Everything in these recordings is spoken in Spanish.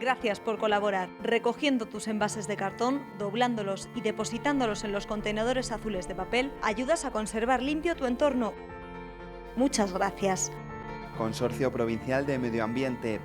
Gracias por colaborar. Recogiendo tus envases de cartón, doblándolos y depositándolos en los contenedores azules de papel, ayudas a conservar limpio tu entorno. Muchas gracias. Consorcio Provincial de Medio Ambiente.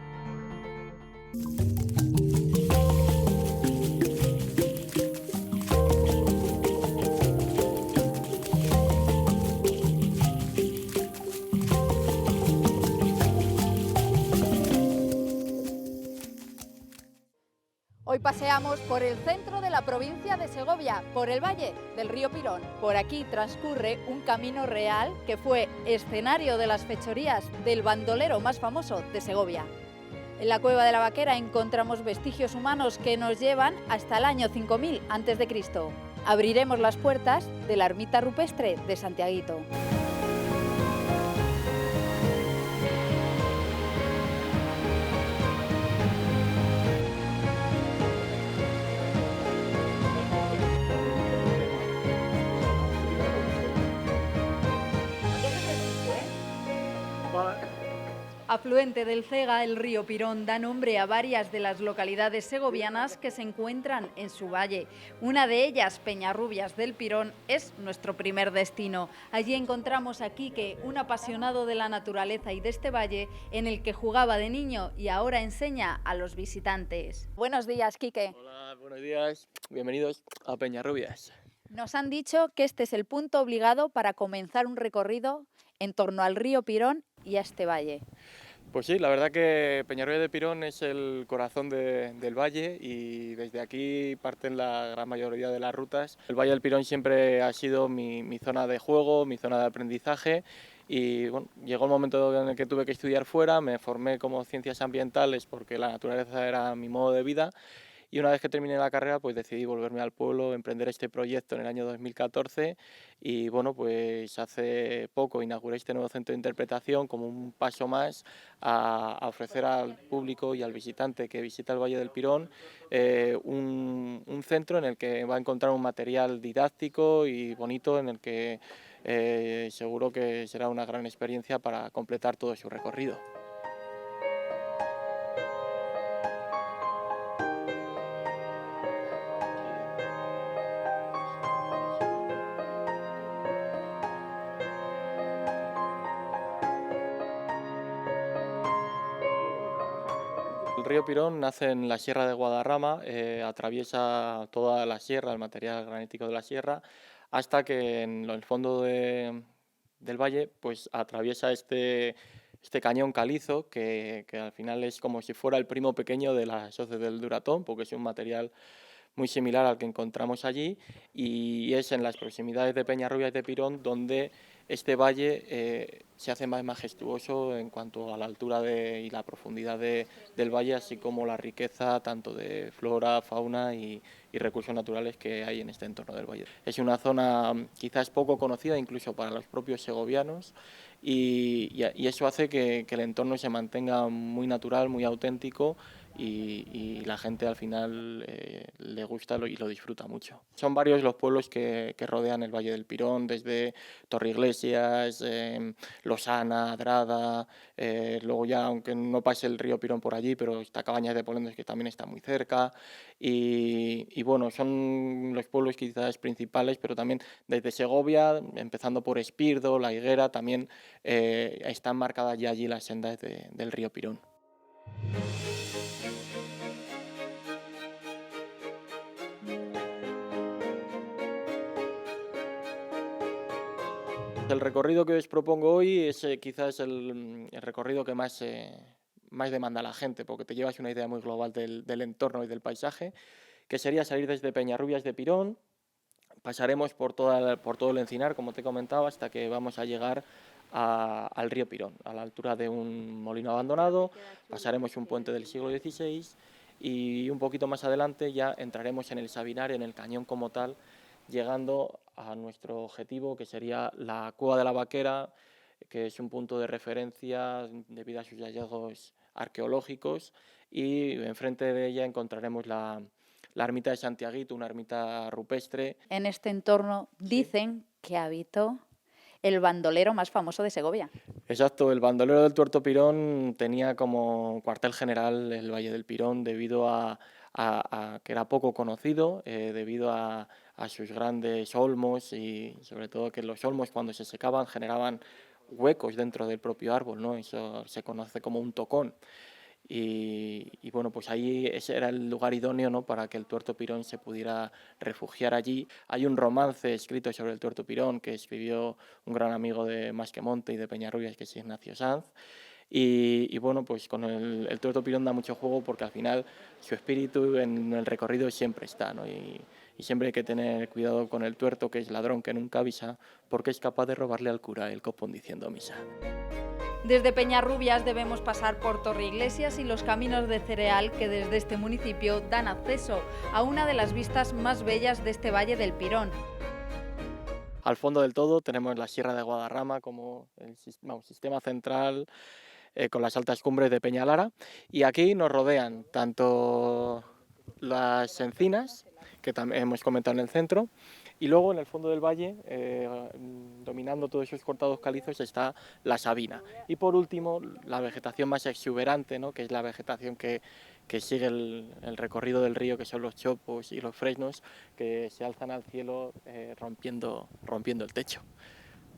Hoy paseamos por el centro de la provincia de Segovia, por el valle del río Pirón. Por aquí transcurre un camino real que fue escenario de las fechorías del bandolero más famoso de Segovia. En la Cueva de la Vaquera encontramos vestigios humanos que nos llevan hasta el año 5000 a.C. Abriremos las puertas de la ermita rupestre de Santiaguito. Afluente del Cega, el río Pirón da nombre a varias de las localidades segovianas que se encuentran en su valle. Una de ellas, Peñarrubias del Pirón, es nuestro primer destino. Allí encontramos a Quique, un apasionado de la naturaleza y de este valle en el que jugaba de niño y ahora enseña a los visitantes. Buenos días, Quique. Hola, buenos días. Bienvenidos a Peñarrubias. Nos han dicho que este es el punto obligado para comenzar un recorrido en torno al río Pirón y a este valle. Pues sí, la verdad que Peñarrubias de Pirón es el corazón del valle y desde aquí parten la gran mayoría de las rutas. El Valle del Pirón siempre ha sido mi zona de juego, mi zona de aprendizaje y bueno, llegó el momento en el que tuve que estudiar fuera, me formé como ciencias ambientales porque la naturaleza era mi modo de vida. Y una vez que terminé la carrera, pues decidí volverme al pueblo, emprender este proyecto en el año 2014 y bueno, pues hace poco inauguré este nuevo centro de interpretación como un paso más a ofrecer al público y al visitante que visita el Valle del Pirón un centro en el que va a encontrar un material didáctico y bonito en el que seguro que será una gran experiencia para completar todo su recorrido. El río Pirón nace en la Sierra de Guadarrama, atraviesa toda la sierra, el material granítico de la sierra, hasta que en el fondo del valle pues atraviesa este cañón calizo que al final es como si fuera el primo pequeño de las hoces del Duratón, porque es un material muy similar al que encontramos allí y es en las proximidades de Peñarrubias de Pirón donde este valle se hace más majestuoso en cuanto a la altura y la profundidad del valle, así como la riqueza tanto de flora, fauna y recursos naturales que hay en este entorno del valle. Es una zona quizás poco conocida incluso para los propios segovianos y eso hace que el entorno se mantenga muy natural, muy auténtico y la gente al final le gusta y lo disfruta mucho. Son varios los pueblos que rodean el Valle del Pirón, desde Torreiglesias, Losana, Adrada, luego ya, aunque no pase el río Pirón por allí, pero está Cabañas de Polendos que también está muy cerca y bueno, son los pueblos quizás principales, pero también desde Segovia, empezando por Espirdo, La Higuera, también están marcadas ya allí las sendas del río Pirón. El recorrido que os propongo hoy es quizás el recorrido que más demanda la gente, porque te llevas una idea muy global del entorno y del paisaje, que sería salir desde Peñarrubias de Pirón, pasaremos por todo el Encinar, como te comentaba, hasta que vamos a llegar al río Pirón, a la altura de un molino abandonado, pasaremos un puente del siglo XVI y un poquito más adelante ya entraremos en el Sabinar, en el cañón como tal, llegando a nuestro objetivo, que sería la Cueva de la Vaquera, que es un punto de referencia debido a sus hallazgos arqueológicos, y enfrente de ella encontraremos la ermita de Santiaguito, una ermita rupestre. En este entorno dicen que habitó el bandolero más famoso de Segovia. Exacto, el bandolero del Tuerto Pirón tenía como cuartel general el Valle del Pirón debido a que era poco conocido, debido a sus grandes olmos y sobre todo que los olmos cuando se secaban generaban huecos dentro del propio árbol, ¿no? Eso se conoce como un tocón. Y bueno, pues ahí ese era el lugar idóneo, ¿no?, para que el Tuerto Pirón se pudiera refugiar allí. Hay un romance escrito sobre el Tuerto Pirón que escribió un gran amigo de Masquemonte y de Peñarrubias, que es Ignacio Sanz. Y bueno, pues con el Tuerto Pirón da mucho juego porque al final su espíritu en el recorrido siempre está, ¿no? Y siempre hay que tener cuidado con el tuerto, que es ladrón que nunca avisa, porque es capaz de robarle al cura el copón diciendo misa. Desde Peñarrubias debemos pasar por Torreiglesias y los caminos de cereal que desde este municipio dan acceso a una de las vistas más bellas de este Valle del Pirón. Al fondo del todo tenemos la Sierra de Guadarrama como el sistema central con las altas cumbres de Peñalara, y aquí nos rodean tanto las encinas, que también hemos comentado en el centro, y luego en el fondo del valle, dominando todos esos cortados calizos, está la sabina. Y por último, la vegetación más exuberante, ¿no?, que es la vegetación que sigue el recorrido del río, que son los chopos y los fresnos, que se alzan al cielo rompiendo el techo.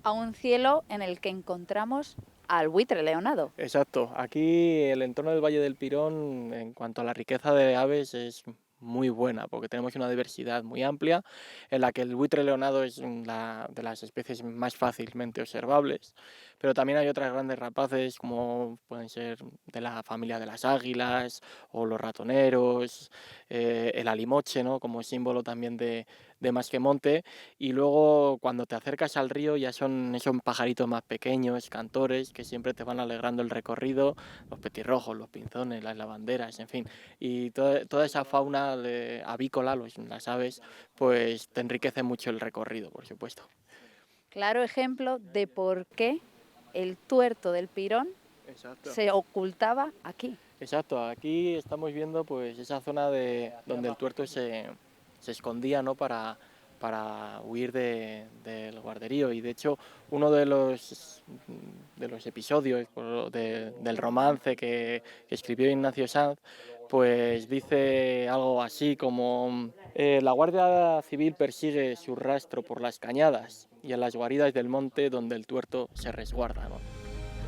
A un cielo en el que encontramos al buitre leonado. Exacto, aquí el entorno del Valle del Pirón, en cuanto a la riqueza de aves, es muy buena, porque tenemos una diversidad muy amplia, en la que el buitre leonado es de las especies más fácilmente observables, pero también hay otras grandes rapaces, como pueden ser de la familia de las águilas, o los ratoneros, el alimoche, ¿no?, como símbolo también de Masquemonte, y luego cuando te acercas al río ya son esos pajaritos más pequeños, cantores, que siempre te van alegrando el recorrido, los petirrojos, los pinzones, las lavanderas, en fin, y toda esa fauna avícola, las aves, pues te enriquece mucho el recorrido, por supuesto. Claro ejemplo de por qué el tuerto del Pirón se ocultaba aquí. Exacto, aquí estamos viendo pues esa zona donde el tuerto se escondía, ¿no?, para huir del guarderío, y de hecho uno de los episodios del romance que escribió Ignacio Sanz, pues dice algo así como la Guardia Civil persigue su rastro por las cañadas y en las guaridas del monte donde el tuerto se resguarda, ¿no?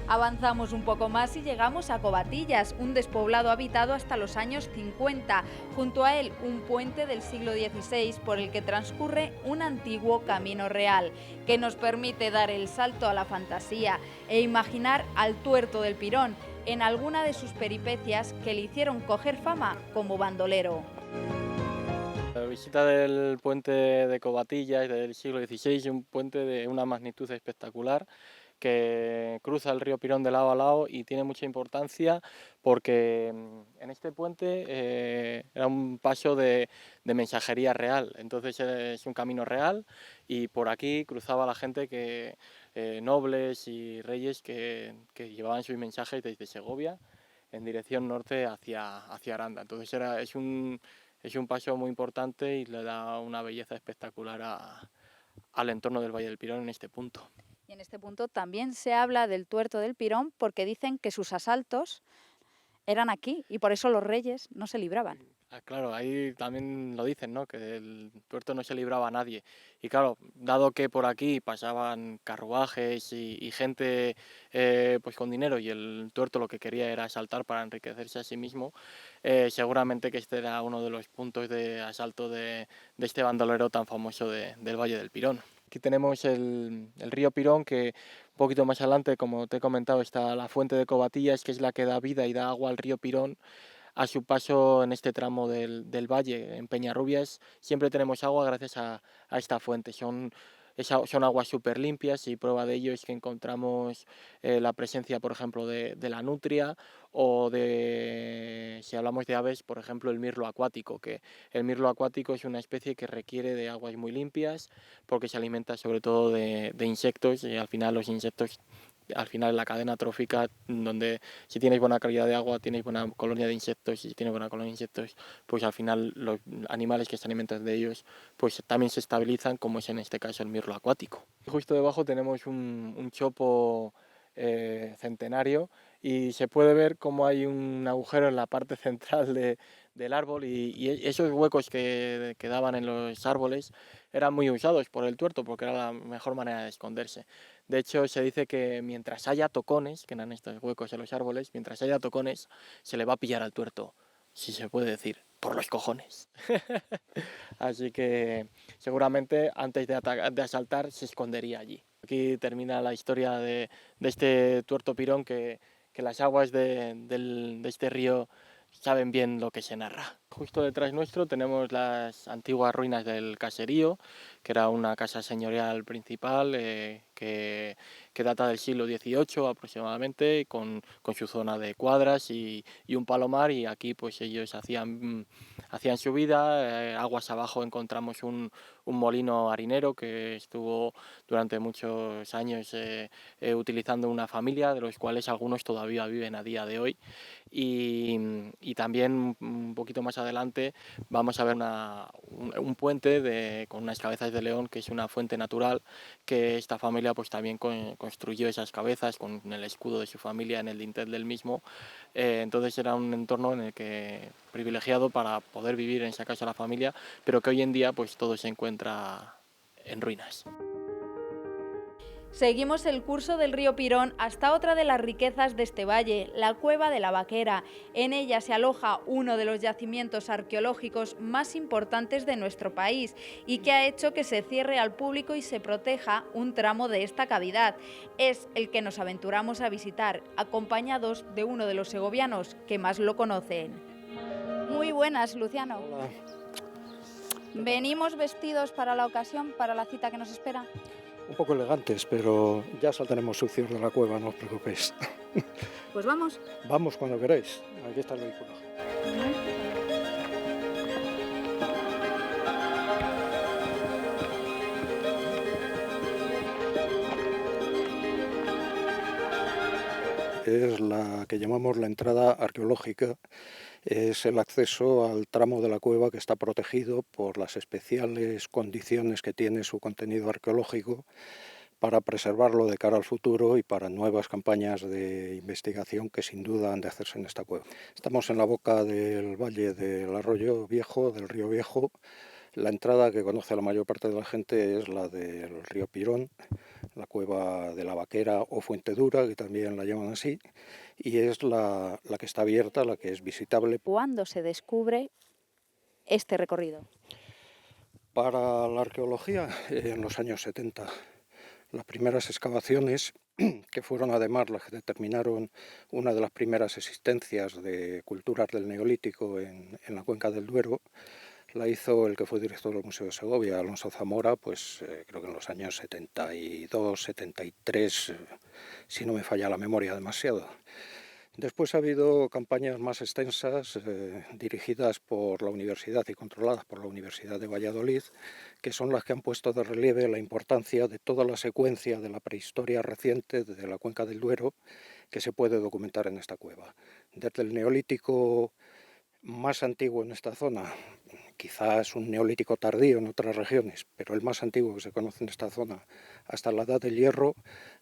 Avanzamos un poco más y llegamos a Covatillas, un despoblado habitado hasta los años 50. Junto a él, un puente del siglo XVI por el que transcurre un antiguo camino real, que nos permite dar el salto a la fantasía e imaginar al tuerto del Pirón en alguna de sus peripecias que le hicieron coger fama como bandolero. La visita del puente de Covatillas del siglo XVI, un puente de una magnitud espectacular, que cruza el río Pirón de lado a lado y tiene mucha importancia porque en este puente era un paso de mensajería real, entonces es un camino real y por aquí cruzaba la gente nobles y reyes que llevaban sus mensajes desde Segovia en dirección norte hacia Aranda. Entonces es un paso muy importante y le da una belleza espectacular al entorno del Valle del Pirón en este punto. Y en este punto también se habla del tuerto del Pirón porque dicen que sus asaltos eran aquí y por eso los reyes no se libraban. Claro, ahí también lo dicen, ¿no?, que el tuerto no se libraba a nadie. Y claro, dado que por aquí pasaban carruajes y gente pues con dinero y el tuerto lo que quería era asaltar para enriquecerse a sí mismo, seguramente que este era uno de los puntos de asalto de este bandolero tan famoso del Valle del Pirón. Aquí tenemos el río Pirón, que un poquito más adelante, como te he comentado, está la fuente de Covatillas, que es la que da vida y da agua al río Pirón. A su paso en este tramo del valle, en Peñarrubias, siempre tenemos agua gracias a esta fuente. Son aguas súper limpias y prueba de ello es que encontramos la presencia, por ejemplo, de la nutria o si hablamos de aves, por ejemplo, el mirlo acuático, que el mirlo acuático es una especie que requiere de aguas muy limpias porque se alimenta sobre todo de insectos y al final los insectos al final la cadena trófica, donde si tienes buena calidad de agua, tienes buena colonia de insectos, y si tienes buena colonia de insectos, pues al final los animales que se alimentan de ellos pues también se estabilizan, como es en este caso el mirlo acuático. Justo debajo tenemos un chopo centenario, y se puede ver cómo hay un agujero en la parte central del árbol, y esos huecos que quedaban en los árboles eran muy usados por el tuerto porque era la mejor manera de esconderse. De hecho, se dice que mientras haya tocones, que eran estos huecos en los árboles, mientras haya tocones se le va a pillar al tuerto, si se puede decir, por los cojones. Así que seguramente antes de asaltar se escondería allí. Aquí termina la historia de este tuerto pirón, que las aguas de este río saben bien lo que se narra. Justo detrás nuestro tenemos las antiguas ruinas del caserío, que era una casa señorial principal que data del siglo XVIII aproximadamente, con su zona de cuadras y un palomar, y aquí pues ellos hacían su vida. Aguas abajo encontramos un molino harinero que estuvo durante muchos años utilizando una familia, de los cuales algunos todavía viven a día de hoy. Y también un poquito más adelante vamos a ver un puente con unas cabezas de león, que es una fuente natural que esta familia pues también construyó esas cabezas con el escudo de su familia en el dintel del mismo. Entonces era un entorno en el que privilegiado para poder vivir en esa casa de la familia, pero que hoy en día pues todo se encuentra en ruinas. Seguimos el curso del río Pirón hasta otra de las riquezas de este valle, la Cueva de la Vaquera. En ella se aloja uno de los yacimientos arqueológicos más importantes de nuestro país y que ha hecho que se cierre al público y se proteja un tramo de esta cavidad. Es el que nos aventuramos a visitar, acompañados de uno de los segovianos que más lo conocen. Muy buenas, Luciano. Hola. ¿Venimos vestidos para la ocasión, para la cita que nos espera? Un poco elegantes, pero ya saldremos sucios de la cueva, no os preocupéis. Pues vamos. Vamos cuando queráis. Aquí está el vehículo. Es la que llamamos la entrada arqueológica. Es el acceso al tramo de la cueva que está protegido por las especiales condiciones que tiene su contenido arqueológico para preservarlo de cara al futuro y para nuevas campañas de investigación que sin duda han de hacerse en esta cueva. Estamos en la boca del valle del Arroyo Viejo, del Río Viejo. La entrada que conoce la mayor parte de la gente es la del río Pirón, la Cueva de la Vaquera o Fuente Dura, que también la llaman así, y es la que está abierta, la que es visitable. ¿Cuándo se descubre este recorrido? Para la arqueología, en los años 70, las primeras excavaciones, que fueron además las que determinaron una de las primeras existencias de culturas del Neolítico en la cuenca del Duero, la hizo el que fue director del Museo de Segovia, Alonso Zamora, pues creo que en los años 72, 73, si no me falla la memoria demasiado. Después ha habido campañas más extensas dirigidas por la universidad y controladas por la Universidad de Valladolid, que son las que han puesto de relieve la importancia de toda la secuencia de la prehistoria reciente de la cuenca del Duero que se puede documentar en esta cueva. Desde el Neolítico más antiguo en esta zona, quizás un neolítico tardío en otras regiones, pero el más antiguo que se conoce en esta zona, hasta la Edad del Hierro,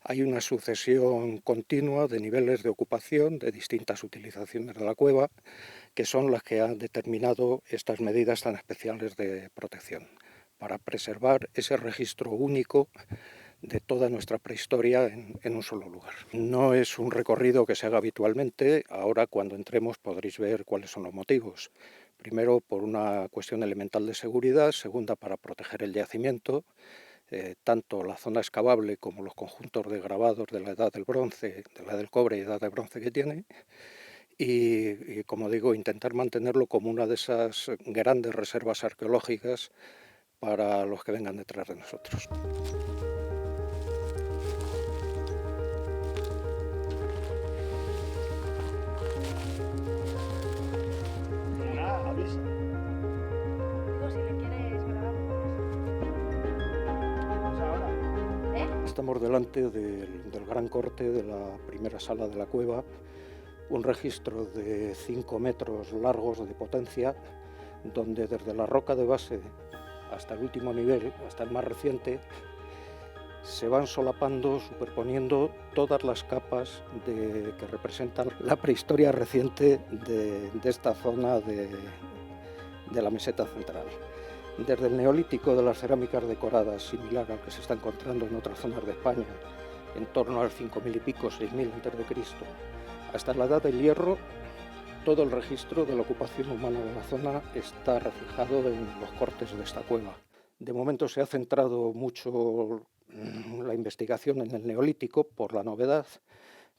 hay una sucesión continua de niveles de ocupación, de distintas utilizaciones de la cueva, que son las que han determinado estas medidas tan especiales de protección, para preservar ese registro único de toda nuestra prehistoria en un solo lugar. No es un recorrido que se haga habitualmente. Ahora, cuando entremos, podréis ver cuáles son los motivos. Primero, por una cuestión elemental de seguridad. Segunda, para proteger el yacimiento. Tanto la zona excavable como los conjuntos de grabados de la edad del bronce, de la edad del cobre y edad del bronce que tiene. Y como digo, intentar mantenerlo como una de esas grandes reservas arqueológicas para los que vengan detrás de nosotros. Estamos delante del gran corte de la primera sala de la cueva, un registro de 5 metros largos de potencia, donde desde la roca de base hasta el último nivel, hasta el más reciente, se van solapando, superponiendo todas las capas que representan la prehistoria reciente de esta zona de la meseta central. Desde el neolítico de las cerámicas decoradas, similar al que se está encontrando en otras zonas de España, en torno al 5000 y pico, 6000 a.C., hasta la edad del hierro, todo el registro de la ocupación humana de la zona está reflejado en los cortes de esta cueva. De momento se ha centrado mucho la investigación en el neolítico por la novedad,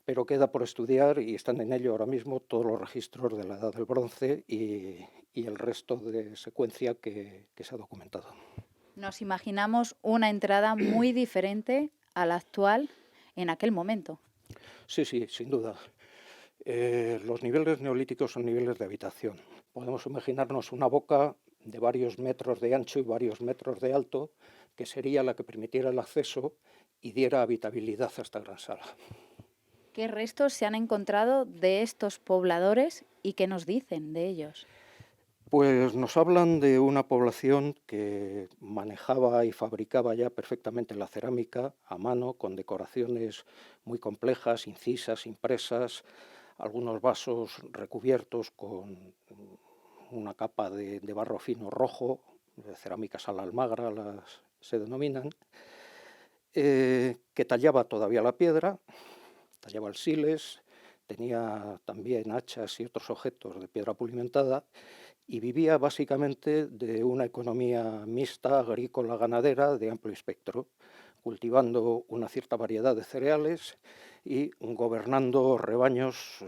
pero queda por estudiar, y están en ello ahora mismo, todos los registros de la edad del bronce y el resto de secuencia que se ha documentado. Nos imaginamos una entrada muy diferente a la actual en aquel momento. Sí, sin duda. Los niveles neolíticos son niveles de habitación. Podemos imaginarnos una boca de varios metros de ancho y varios metros de alto, que sería la que permitiera el acceso y diera habitabilidad a esta gran sala. ¿Qué restos se han encontrado de estos pobladores y qué nos dicen de ellos? Pues nos hablan de una población que manejaba y fabricaba ya perfectamente la cerámica a mano, con decoraciones muy complejas, incisas, impresas, algunos vasos recubiertos con una capa de barro fino rojo, de cerámicas a la almagra se denominan, que tallaba todavía la piedra, tallaba alsiles, tenía también hachas y otros objetos de piedra pulimentada, y vivía básicamente de una economía mixta, agrícola, ganadera, de amplio espectro, cultivando una cierta variedad de cereales y gobernando rebaños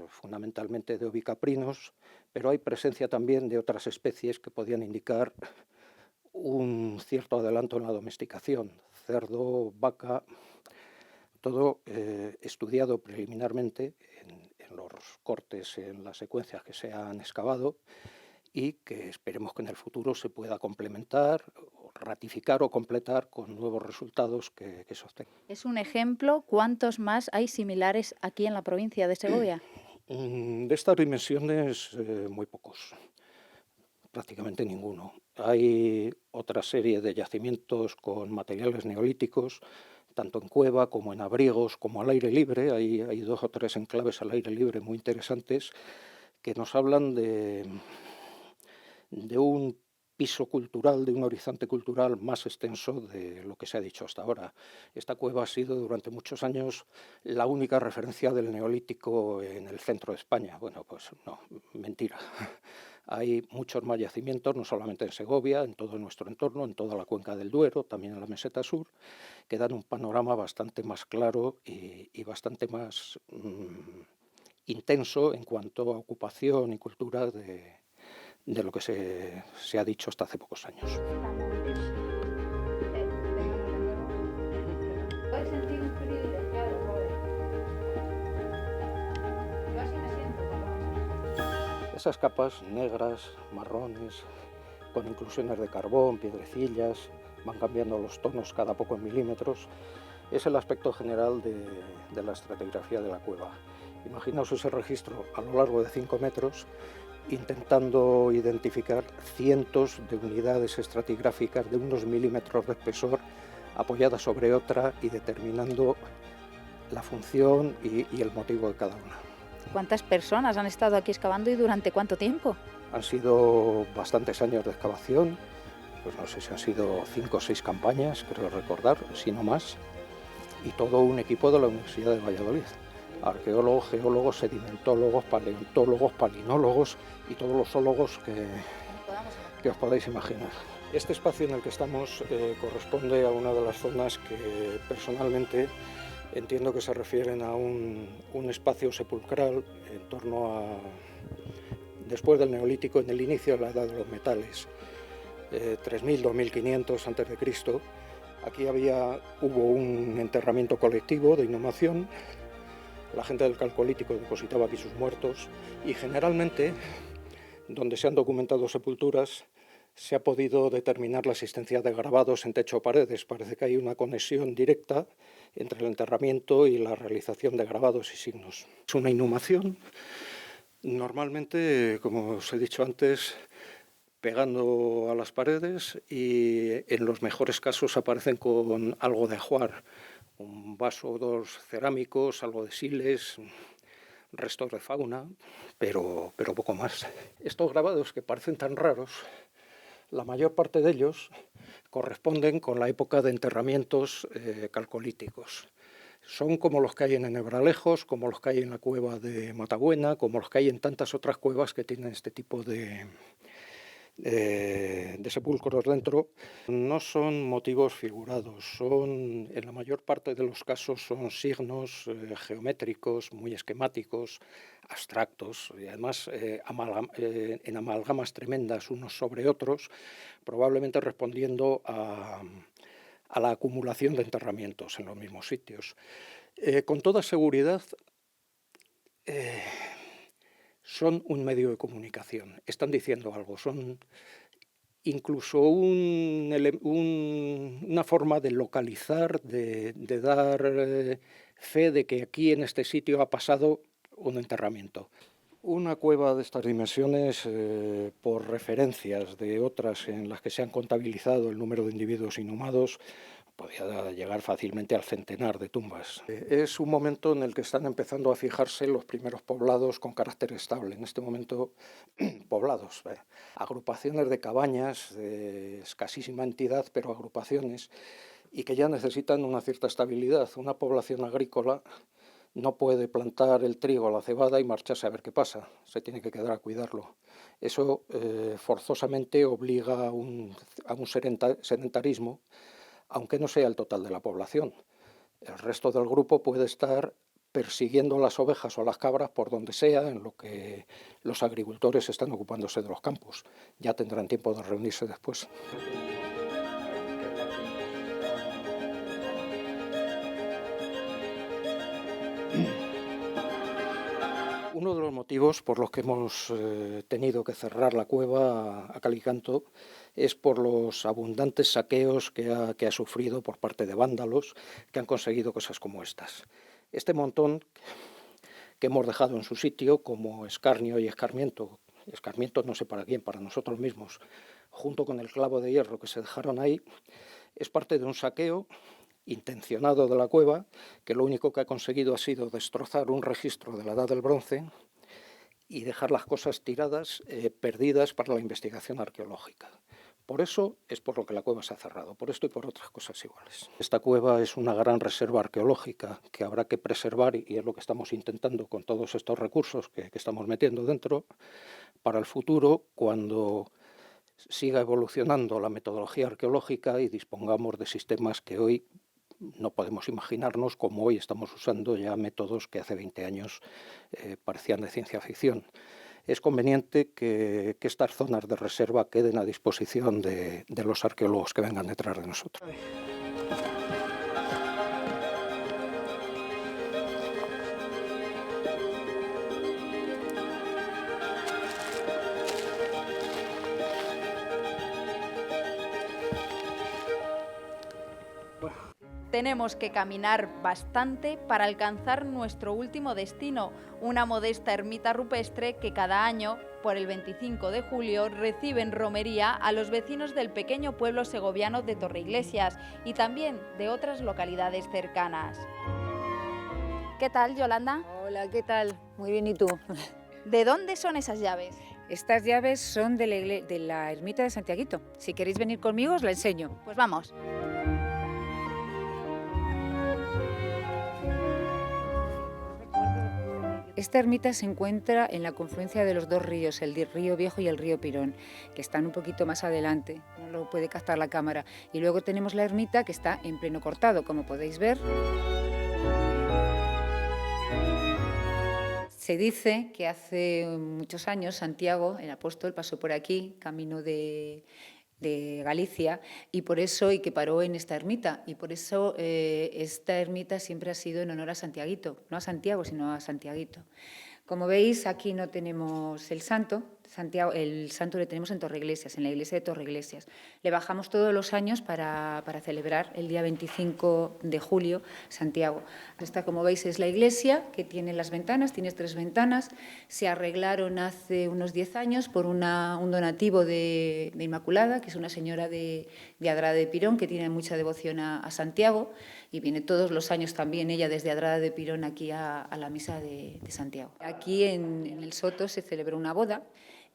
fundamentalmente de ovicaprinos, pero hay presencia también de otras especies que podían indicar un cierto adelanto en la domesticación, cerdo, vaca, todo estudiado preliminarmente en los cortes, en las secuencias que se han excavado, y que esperemos que en el futuro se pueda complementar, ratificar o completar con nuevos resultados que se obtengan. Es un ejemplo. ¿Cuántos más hay similares aquí en la provincia de Segovia? De estas dimensiones, muy pocos, prácticamente ninguno. Hay otra serie de yacimientos con materiales neolíticos, tanto en cueva como en abrigos, como al aire libre. Hay 2 o 3 enclaves al aire libre muy interesantes que nos hablan de un piso cultural, de un horizonte cultural más extenso de lo que se ha dicho hasta ahora. Esta cueva ha sido durante muchos años la única referencia del neolítico en el centro de España. Bueno, pues no, mentira. Hay muchos más yacimientos, no solamente en Segovia, en todo nuestro entorno, en toda la cuenca del Duero, también en la meseta sur, que dan un panorama bastante más claro y bastante más intenso en cuanto a ocupación y cultura de lo que se ha dicho hasta hace pocos años. Esas capas negras, marrones, con inclusiones de carbón, piedrecillas, van cambiando los tonos cada pocos milímetros, es el aspecto general de la estratigrafía de la cueva. Imaginaos ese registro a lo largo de 5 metros, intentando identificar cientos de unidades estratigráficas de unos milímetros de espesor apoyadas sobre otra y determinando la función y el motivo de cada una. ¿Cuántas personas han estado aquí excavando y durante cuánto tiempo? Han sido bastantes años de excavación, pues no sé si han sido 5 o 6 campañas, creo recordar, si no más, y todo un equipo de la Universidad de Valladolid. Arqueólogos, geólogos, sedimentólogos, paleontólogos, palinólogos y todos los zoólogos que os podáis imaginar. Este espacio en el que estamos corresponde a una de las zonas que personalmente entiendo que se refieren a un espacio sepulcral en torno a después del Neolítico, en el inicio de la Edad de los Metales, 3000, 2500 a.C. Aquí hubo un enterramiento colectivo de inhumación. La gente del Calcolítico depositaba aquí sus muertos y generalmente, donde se han documentado sepulturas, se ha podido determinar la existencia de grabados en techo o paredes. Parece que hay una conexión directa entre el enterramiento y la realización de grabados y signos. Es una inhumación, normalmente, como os he dicho antes, pegando a las paredes, y en los mejores casos aparecen con algo de ajuar, un vaso o dos cerámicos, algo de siles, restos de fauna, pero poco más. Estos grabados, que parecen tan raros, la mayor parte de ellos corresponden con la época de enterramientos calcolíticos. Son como los que hay en Ennebralejos, como los que hay en la cueva de Matabuena, como los que hay en tantas otras cuevas que tienen este tipo de sepulcros dentro. No son motivos figurados, son, en la mayor parte de los casos, son signos geométricos, muy esquemáticos, abstractos, y además en amalgamas tremendas unos sobre otros, probablemente respondiendo a la acumulación de enterramientos en los mismos sitios. Con toda seguridad, son un medio de comunicación, están diciendo algo, son incluso una forma de localizar, de dar fe de que aquí en este sitio ha pasado un enterramiento. Una cueva de estas dimensiones, por referencias de otras en las que se han contabilizado el número de individuos inhumados, podía llegar fácilmente al centenar de tumbas. Es un momento en el que están empezando a fijarse los primeros poblados con carácter estable. En este momento, poblados, agrupaciones de cabañas de escasísima entidad, pero agrupaciones, y que ya necesitan una cierta estabilidad. Una población agrícola no puede plantar el trigo, la cebada y marcharse a ver qué pasa. Se tiene que quedar a cuidarlo. Eso forzosamente obliga a un sedentarismo, aunque no sea el total de la población. El resto del grupo puede estar persiguiendo las ovejas o las cabras por donde sea, en lo que los agricultores están ocupándose de los campos. Ya tendrán tiempo de reunirse después. Uno de los motivos por los que hemos tenido que cerrar la cueva a cal y canto es por los abundantes saqueos que ha sufrido por parte de vándalos que han conseguido cosas como estas. Este montón que hemos dejado en su sitio como escarnio y escarmiento no sé para quién, para nosotros mismos, junto con el clavo de hierro que se dejaron ahí, es parte de un saqueo intencionado de la cueva, que lo único que ha conseguido ha sido destrozar un registro de la Edad del Bronce y dejar las cosas tiradas, perdidas para la investigación arqueológica. Por eso es por lo que la cueva se ha cerrado, por esto y por otras cosas iguales. Esta cueva es una gran reserva arqueológica que habrá que preservar, y es lo que estamos intentando con todos estos recursos que estamos metiendo dentro, para el futuro, cuando siga evolucionando la metodología arqueológica y dispongamos de sistemas que hoy no podemos imaginarnos, como hoy estamos usando ya métodos que hace 20 años parecían de ciencia ficción. Es conveniente que estas zonas de reserva queden a disposición de los arqueólogos que vengan detrás de nosotros. Tenemos que caminar bastante para alcanzar nuestro último destino, una modesta ermita rupestre que cada año, por el 25 de julio, recibe en romería a los vecinos del pequeño pueblo segoviano de Torreiglesias y también de otras localidades cercanas. ¿Qué tal, Yolanda? Hola, ¿qué tal? Muy bien, ¿y tú? ¿De dónde son esas llaves? Estas llaves son de la ermita de Santiaguito. Si queréis venir conmigo, os la enseño. Pues vamos. Esta ermita se encuentra en la confluencia de los dos ríos, el río Viejo y el río Pirón, que están un poquito más adelante, no lo puede captar la cámara. Y luego tenemos la ermita que está en pleno cortado, como podéis ver. Se dice que hace muchos años Santiago, el apóstol, pasó por aquí, camino de Galicia, y que paró en esta ermita, y por eso esta ermita siempre ha sido en honor a Santiaguito, no a Santiago, sino a Santiaguito. Como veis, aquí no tenemos el santo, Santiago, el santo le tenemos en Torreiglesias, en la iglesia de Torreiglesias. Le bajamos todos los años para celebrar el día 25 de julio Santiago. Esta, como veis, es la iglesia que tiene las ventanas, tiene 3 ventanas. Se arreglaron hace unos 10 años por un donativo de Inmaculada, que es una señora de Adrada de Pirón, que tiene mucha devoción a Santiago, y viene todos los años también ella desde Adrada de Pirón aquí a la misa de Santiago. Aquí en el Soto se celebró una boda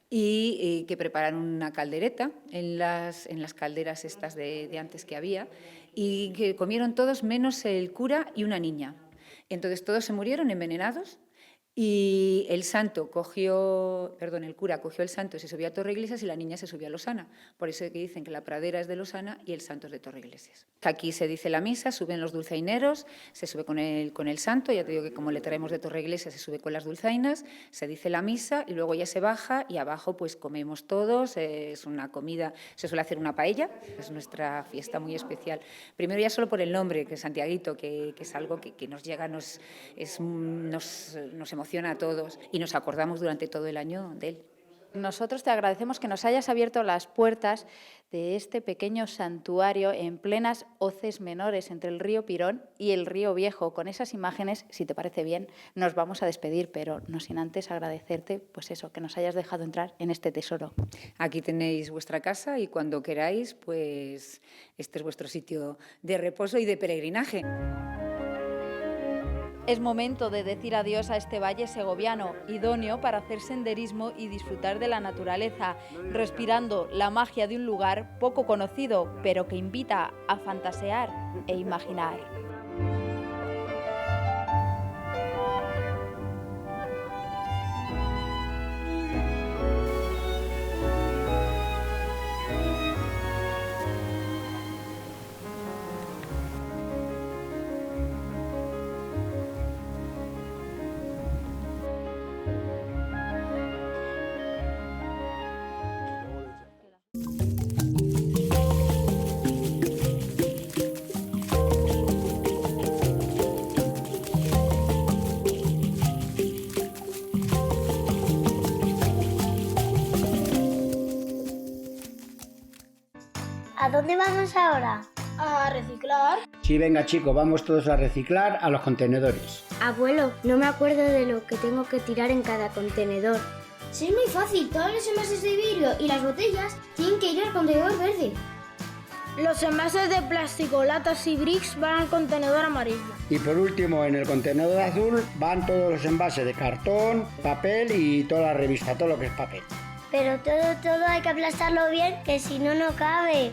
y que prepararon una caldereta en las calderas estas de antes que había, y que comieron todos menos el cura y una niña. Entonces todos se murieron envenenados. Y el cura cogió el santo y se subió a Torreiglesias, y la niña se subió a Losana. Por eso que dicen que la pradera es de Losana y el santo es de Torreiglesias. Aquí se dice la misa, suben los dulzaineros, se sube con el santo, ya te digo que como le traemos de Torreiglesias se sube con las dulzainas, se dice la misa y luego ya se baja, y abajo pues comemos todos, es una comida, se suele hacer una paella, es nuestra fiesta muy especial. Primero ya solo por el nombre, que es Santiaguito, que es algo que nos llega, nos emociona a todos, y nos acordamos durante todo el año de él. Nosotros te agradecemos que nos hayas abierto las puertas de este pequeño santuario en plenas hoces menores entre el río Pirón y el río Viejo. Con esas imágenes, si te parece bien, nos vamos a despedir, pero no sin antes agradecerte, pues eso, que nos hayas dejado entrar en este tesoro. Aquí tenéis vuestra casa, y cuando queráis, pues este es vuestro sitio de reposo y de peregrinaje. Es momento de decir adiós a este valle segoviano, idóneo para hacer senderismo y disfrutar de la naturaleza, respirando la magia de un lugar poco conocido, pero que invita a fantasear e imaginar. ¿A dónde vamos ahora? ¿A reciclar? Sí, venga chicos, vamos todos a reciclar a los contenedores. Abuelo, no me acuerdo de lo que tengo que tirar en cada contenedor. Sí, es muy fácil. Todos los envases de vidrio y las botellas tienen que ir al contenedor verde. Los envases de plástico, latas y bricks van al contenedor amarillo. Y por último, en el contenedor azul van todos los envases de cartón, papel y toda la revista, todo lo que es papel. Pero todo hay que aplastarlo bien, que si no, no cabe.